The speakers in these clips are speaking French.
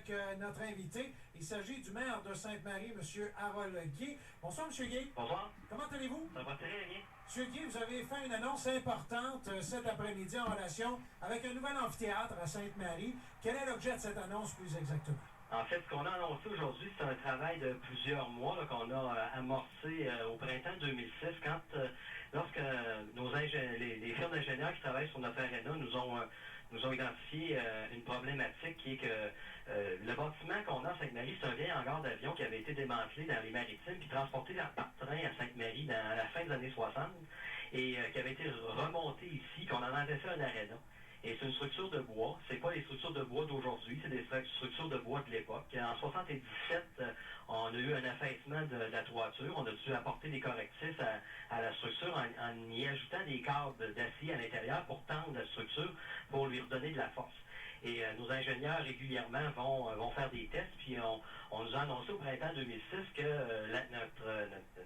avec notre invité. Il s'agit du maire de Sainte-Marie, M. Harold Guay. Bonsoir, M. Guay. Bonsoir. Comment allez-vous? Ça va très bien. M. Guay, vous avez fait une annonce importante cet après-midi en relation avec un nouvel amphithéâtre à Sainte-Marie. Quel est l'objet de cette annonce plus exactement? En fait, ce qu'on a annoncé aujourd'hui, c'est un travail de plusieurs mois qu'on a amorcé au printemps 2006, lorsque les firmes d'ingénieurs qui travaillent sur notre aréna nous ont identifié une problématique qui est que le bâtiment qu'on a à Sainte-Marie, c'est un vieil hangar d'avion qui avait été démantelé dans les maritimes puis transporté par train à Sainte-Marie à la fin des années 60 et qui avait été remonté ici, qu'on en avait fait un aréna. Et c'est une structure de bois. C'est pas les structures de bois d'aujourd'hui, c'est des structures de bois de l'époque. En 77, on a eu un affaissement de la toiture. On a dû apporter des correctifs à la structure en y ajoutant des câbles d'acier à l'intérieur pour tendre la structure, pour lui redonner de la force. Et nos ingénieurs régulièrement vont faire des tests, puis on nous a annoncé au printemps 2006 que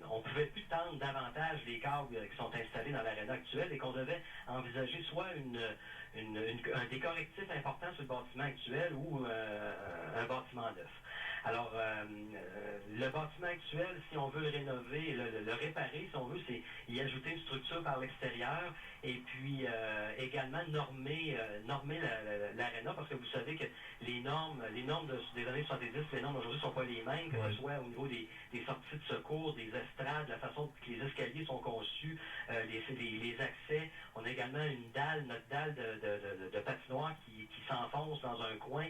on ne pouvait plus tendre davantage les câbles qui sont installés dans l'aréna actuelle et qu'on devait envisager soit des correctifs importants sur le bâtiment actuel ou un bâtiment neuf. Alors, le bâtiment actuel, si on veut le rénover, le réparer, si on veut, c'est y ajouter une structure par l'extérieur et puis également normer l'aréna, parce que vous savez que les normes des années 70, les normes aujourd'hui ne sont pas les mêmes, que ce soit au niveau des sorties de secours, des estrades, la façon que les escaliers sont conçus, les accès. On a également notre dalle de patinoire qui s'enfonce dans un coin,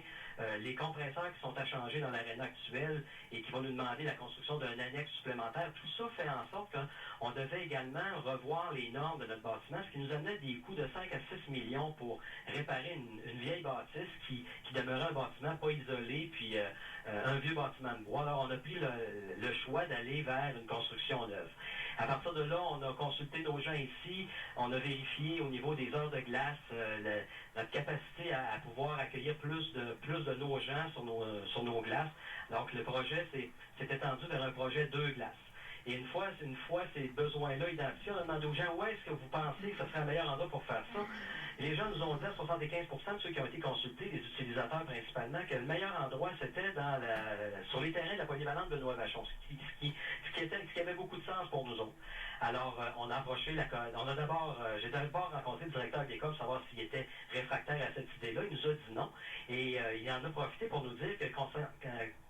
les compresseurs qui sont à changer dans l'aréna actuelle et qui vont nous demander la construction d'un annexe supplémentaire. Tout ça fait en sorte qu'on devait également revoir les normes de notre bâtiment, ce qui nous amenait des coûts de 5 à 6 millions pour réparer une vieille bâtisse qui demeurait un bâtiment pas isolé, puis un vieux bâtiment de bois. Alors on a pris le choix d'aller vers une construction neuve. À partir de là, on a consulté nos gens ici, on a vérifié au niveau des heures de glace notre capacité à pouvoir accueillir plus de nos gens sur nos glaces. Donc le projet s'est étendu vers un projet 2 glaces. Et une fois ces besoins-là identifiés, on a demandé aux gens où est-ce que vous pensez que ce serait le meilleur endroit pour faire ça. Et les gens nous ont dit à 75% de ceux qui ont été consultés, les utilisateurs principalement, que le meilleur endroit c'était sur les terrains de la polyvalente de Benoît Vachon, ce qui avait beaucoup de sens pour nous autres. Alors on a approché j'ai d'abord rencontré le directeur de l'école pour savoir s'il était réfractaire à cette idée-là. Il nous a dit non. Et il en a profité pour nous dire que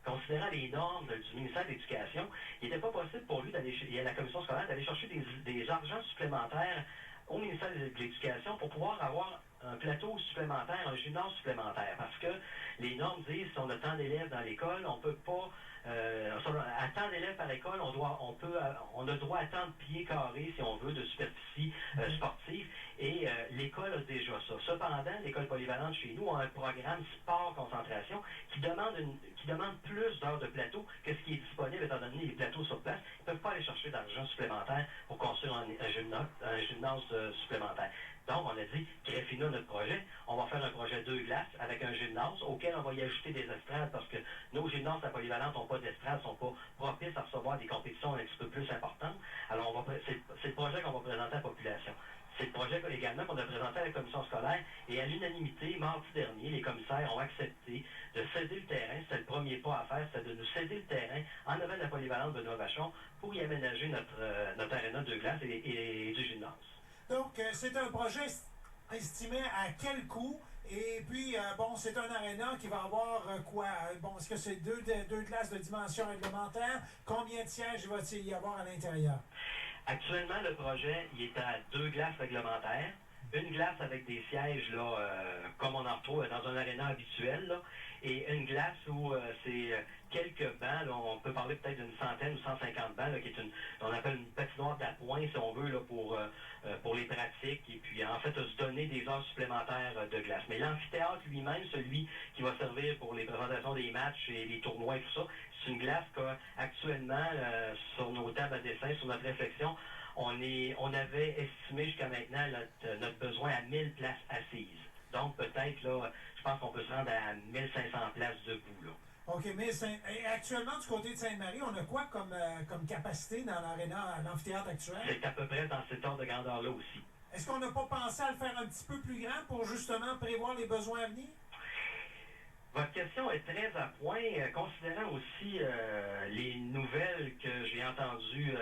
considérant les normes du ministère de l'Éducation, il n'était pas possible pour lui et à la commission scolaire d'aller chercher des argents supplémentaires au ministère de l'Éducation pour pouvoir avoir un plateau supplémentaire, un gymnase supplémentaire, parce que les normes disent si on a tant d'élèves dans l'école, on peut pas, à tant d'élèves par école, on a droit à tant de pieds carrés, si on veut, de superficie sportive, et l'école a déjà ça. Cependant, l'école polyvalente chez nous a un programme sport concentration qui demande plus d'heures de plateau que ce qui est disponible étant donné les plateaux sur place. Ils ne peuvent pas aller chercher d'argent supplémentaire pour construire un gymnase supplémentaire. Donc, on a dit, greffez-nous notre projet. On va faire un projet 2 glaces avec un gymnase auquel on va y ajouter des estrades parce que nos gymnases à polyvalente n'ont pas d'estrades, sont pas propices à recevoir des compétitions un petit peu plus importantes. Alors, c'est le projet qu'on va présenter à la population. C'est le projet également qu'on a présenté à la commission scolaire et à l'unanimité, mardi dernier, les commissaires ont accepté de céder le terrain. C'était le premier pas à faire, c'était de nous céder le terrain en avant de la polyvalente Benoît Vachon pour y aménager notre aréna de glace et du gymnase. Donc, c'est un projet estimé à quel coût? Et puis, c'est un aréna qui va avoir quoi? Est-ce que c'est deux glaces de dimension réglementaire? Combien de sièges va-t-il y avoir à l'intérieur? Actuellement, le projet, il est à 2 glaces réglementaires. Une glace avec des sièges, comme on en retrouve dans un aréna habituel, là, et une glace où c'est quelques bancs, là, on peut parler peut-être d'une centaine ou 150 bancs, là, qui est on appelle une patinoire d'appoint, si on veut, là, pour les pratiques, et puis en fait, se donner des heures supplémentaires de glace. Mais l'amphithéâtre lui-même, celui qui va servir pour les présentations des matchs et les tournois et tout ça, c'est une glace qu'actuellement, sur nos tables à dessin, sur notre réflexion, on avait estimé jusqu'à maintenant notre besoin à 1000 places assises. Donc peut-être, là, je pense qu'on peut se rendre à 1500 places debout, là. OK, mais actuellement, du côté de Sainte-Marie, on a quoi comme capacité dans l'aréna, à l'amphithéâtre actuel? C'est à peu près dans cet ordre de grandeur-là aussi. Est-ce qu'on n'a pas pensé à le faire un petit peu plus grand pour justement prévoir les besoins à venir? Votre question est très à point, considérant aussi les nouvelles que j'ai entendues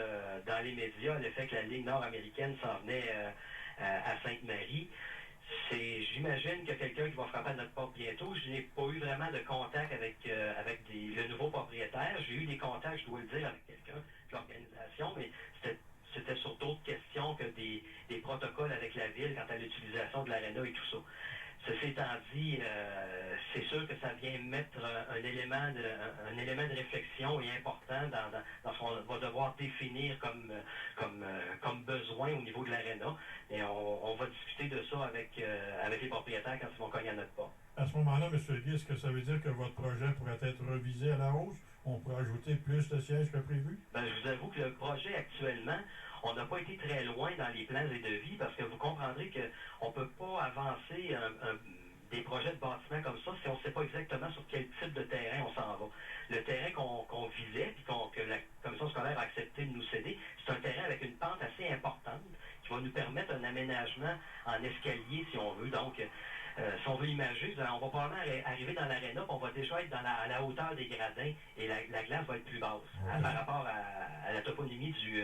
dans les médias, le fait que la Ligue nord-américaine s'en venait à Sainte-Marie. J'imagine qu'il y a quelqu'un qui va frapper à notre porte bientôt. Je n'ai pas eu vraiment de contact avec le nouveau propriétaire. J'ai eu des contacts, je dois le dire, avec quelqu'un de l'organisation, mais c'était sur d'autres questions que des protocoles avec la ville quant à l'utilisation de l'aréna et tout ça. Ceci étant dit, c'est sûr que ça vient mettre un élément de réflexion et important dans ce qu'on va devoir définir comme besoin au niveau de l'aréna. Et on va discuter de ça avec les propriétaires quand ils vont cogner à notre porte. À ce moment-là, M. Guy, est-ce que ça veut dire que votre projet pourrait être revisé à la hausse? On pourrait ajouter plus de sièges que prévu? Ben, je vous avoue que le projet actuellement, on n'a pas été très loin dans les plans et devis parce que vous comprendrez qu'on ne peut pas avancer des projets de bâtiment comme ça si on ne sait pas exactement sur quel type de terrain on s'en va. Le terrain qu'on visait et que la commission scolaire a accepté de nous céder, c'est un terrain avec une pente assez importante qui va nous permettre un aménagement en escalier si on veut. Donc, si on veut imager, on va probablement arriver dans l'aréna, on va déjà être à la hauteur des gradins et la glace va être plus basse par rapport à la toponymie du